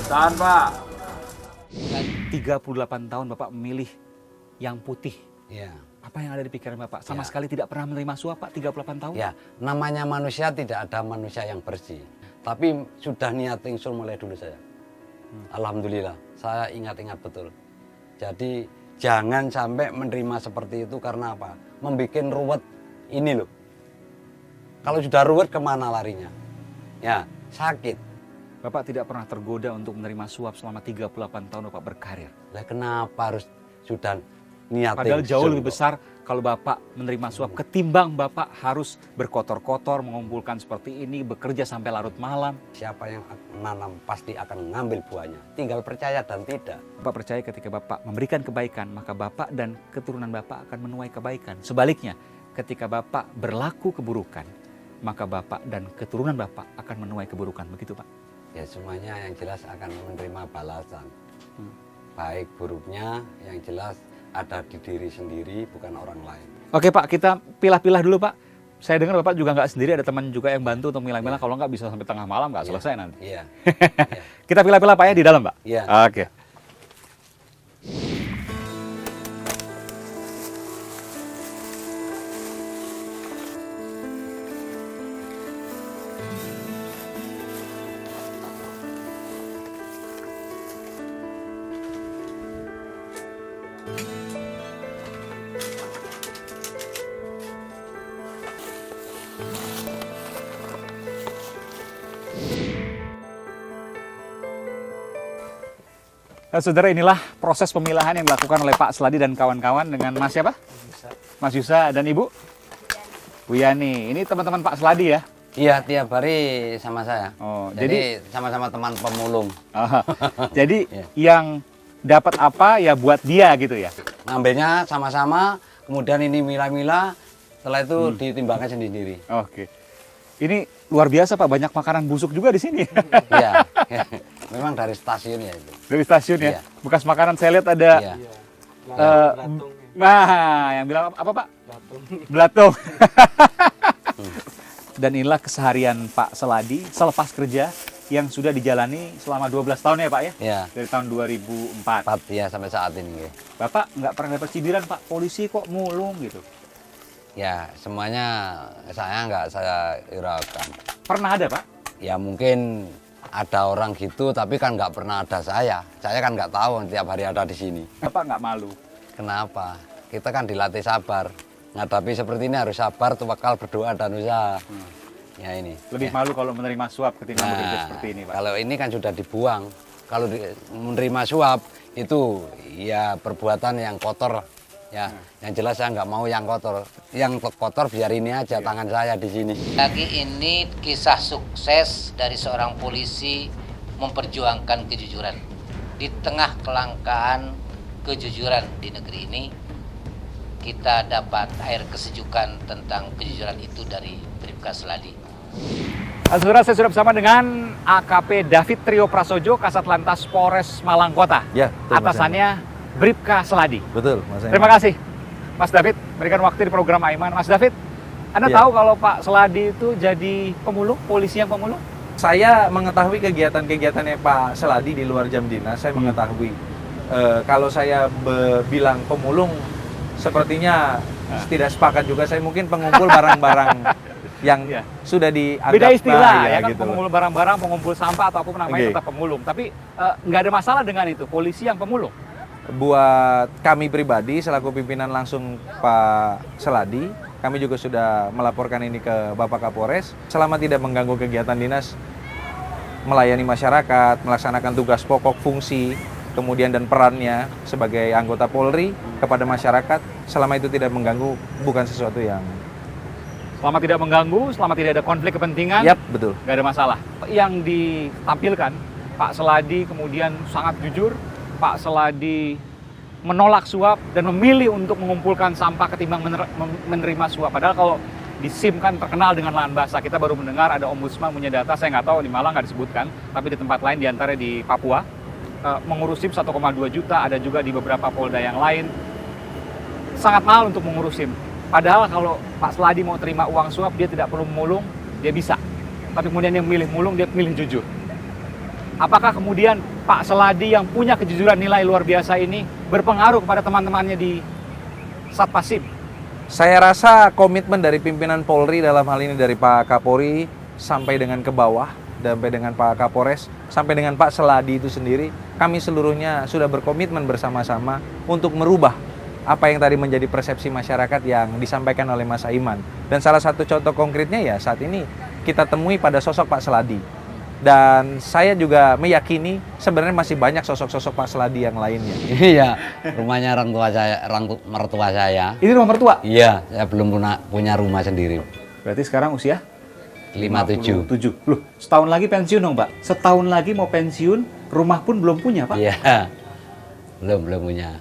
Tahan, Pak. 38 tahun Bapak memilih yang putih. Ya. Apa yang ada di pikiran Bapak? Sama Ya. sekali tidak pernah menerima suap, Pak, 38 tahun? Ya, namanya manusia tidak ada manusia yang bersih. Tapi sudah niat ingsun mulai dulu saya. Alhamdulillah, saya ingat-ingat betul. Jadi jangan sampai menerima seperti itu karena apa? Membikin ruwet ini loh. Kalau sudah ruwet kemana larinya? Ya, sakit. Bapak tidak pernah tergoda untuk menerima suap selama 38 tahun Bapak berkarir. Lah kenapa harus sudah niat Padahal ingsun jauh lebih kok? besar kalau Bapak menerima suap ketimbang Bapak harus berkotor-kotor, mengumpulkan seperti ini, bekerja sampai larut malam. Siapa yang nanam pasti akan mengambil buahnya. Tinggal percaya dan tidak. Bapak percaya ketika Bapak memberikan kebaikan, maka Bapak dan keturunan Bapak akan menuai kebaikan. Sebaliknya, ketika Bapak berlaku keburukan, maka Bapak dan keturunan Bapak akan menuai keburukan. Begitu, Pak? Ya semuanya yang jelas akan menerima balasan. Baik buruknya yang jelas ada di diri sendiri bukan orang lain. Oke, Pak, kita pilah-pilah dulu, Pak. Saya dengar Bapak juga nggak sendiri, ada teman juga yang bantu untuk milah-milah. Kalau nggak bisa sampai tengah malam, nggak selesai nanti. Iya. Kita pilah-pilah, Pak, ya, di dalam, Pak? Iya. Oke. Nah, saudara, inilah proses pemilahan yang dilakukan oleh Pak Sladi dan kawan-kawan dengan Mas siapa? Mas Yusa dan Ibu? Bu Yani. Ini teman-teman Pak Sladi ya? Iya, tiap hari sama saya. Oh, jadi sama-sama teman pemulung. Jadi Iya. yang dapat apa ya buat dia gitu ya? Ngambilnya sama-sama, kemudian ini milah-milah, setelah itu ditimbangkan sendiri. Oke. Ini luar biasa, Pak, banyak makanan busuk juga di sini. Iya. Memang dari stasiun ya itu. Dari stasiun ya. Iya. Bekas makanan saya lihat ada Iya. nah, yang bilang apa, Pak? Belatung. Dan inilah keseharian Pak Sladi selepas kerja yang sudah dijalani selama 12 tahun ya, Pak ya? Iya. Dari tahun 2004. 4 ya sampai saat ini. Ya. Bapak nggak pernah dapat cibiran, Pak, polisi kok mulung gitu? Ya, semuanya nggak saya hiraukan. Pernah ada, Pak? Ya mungkin ada orang gitu, tapi kan nggak pernah ada saya. Saya kan nggak tahu tiap hari ada di sini. Bapak nggak malu? Kenapa? Kita kan dilatih sabar. Ngadepi seperti ini harus sabar, tawakal, berdoa dan usaha. Ya ini. Lebih Ya. malu kalau menerima suap ketimbang bekerja Nah, seperti ini, Pak. kalau ini kan sudah dibuang. Kalau menerima suap itu ya perbuatan yang kotor. Ya, yang jelas saya nggak mau yang kotor. Yang kotor biar ini aja tangan saya di sini. Lagi ini kisah sukses dari seorang polisi memperjuangkan kejujuran. Di tengah kelangkaan kejujuran di negeri ini, kita dapat air kesejukan tentang kejujuran itu dari Bribka Sladi. Saudara, saya sudah bersama dengan AKP David Trio Prasojo, Kasat Lantas Polres Malang Kota. Ya, betul, Mas Atasannya Bribka Sladi. Betul, Mas. Terima kasih, Mas David, berikan waktu di program Aiman. Mas David, Anda Ya. tahu kalau Pak Sladi itu jadi pemulung, polisi yang pemulung? Saya mengetahui kegiatan-kegiatannya Pak Sladi di luar jam dinas. Saya mengetahui kalau saya bilang pemulung, sepertinya tidak sepakat juga. Saya mungkin pengumpul barang-barang yang Ya. sudah dianggap Beda istilah, bahaya ya kan, gitu. pengumpul barang-barang, pengumpul sampah, atau apapun namanya Oke. tetap pemulung. Tapi nggak ada masalah dengan itu, polisi yang pemulung. Buat kami pribadi selaku pimpinan langsung Pak Sladi, kami juga sudah melaporkan ini ke Bapak Kapolres. Selama tidak mengganggu kegiatan dinas, melayani masyarakat, melaksanakan tugas pokok, fungsi, kemudian dan perannya sebagai anggota Polri kepada masyarakat, selama itu tidak mengganggu, bukan sesuatu yang... Selama tidak mengganggu, selama tidak ada konflik kepentingan, Yap, betul. nggak ada masalah. Yang ditampilkan, Pak Sladi kemudian sangat jujur, Pak Sladi menolak suap dan memilih untuk mengumpulkan sampah ketimbang menerima suap. Padahal kalau di SIM kan terkenal dengan lahan basah. Kita baru mendengar ada ombudsman punya data, saya nggak tahu di Malang nggak disebutkan, tapi di tempat lain diantaranya di Papua, mengurus SIM 1,2 juta, ada juga di beberapa polda yang lain. Sangat mahal untuk mengurus SIM. Padahal kalau Pak Sladi mau terima uang suap, dia tidak perlu mulung, dia bisa. Tapi kemudian dia milih mulung, dia milih jujur. Apakah kemudian Pak Seladi yang punya kejujuran nilai luar biasa ini berpengaruh kepada teman-temannya di Satpasim? Saya rasa komitmen dari pimpinan Polri dalam hal ini dari Pak Kapolri sampai dengan ke bawah, sampai dengan Pak Kapolres, sampai dengan Pak Seladi itu sendiri, kami seluruhnya sudah berkomitmen bersama-sama untuk merubah apa yang tadi menjadi persepsi masyarakat yang disampaikan oleh Mas Aiman. Dan salah satu contoh konkretnya ya saat ini kita temui pada sosok Pak Seladi. Dan saya juga meyakini sebenarnya masih banyak sosok-sosok Pak Seladi yang lainnya. Iya, rumahnya mertua saya. Ini rumah mertua? Iya, saya belum punya rumah sendiri. Berarti sekarang usia? 57. 57. Loh, setahun lagi pensiun dong, Pak? Setahun lagi mau pensiun, rumah pun belum punya, Pak? Iya, belum punya.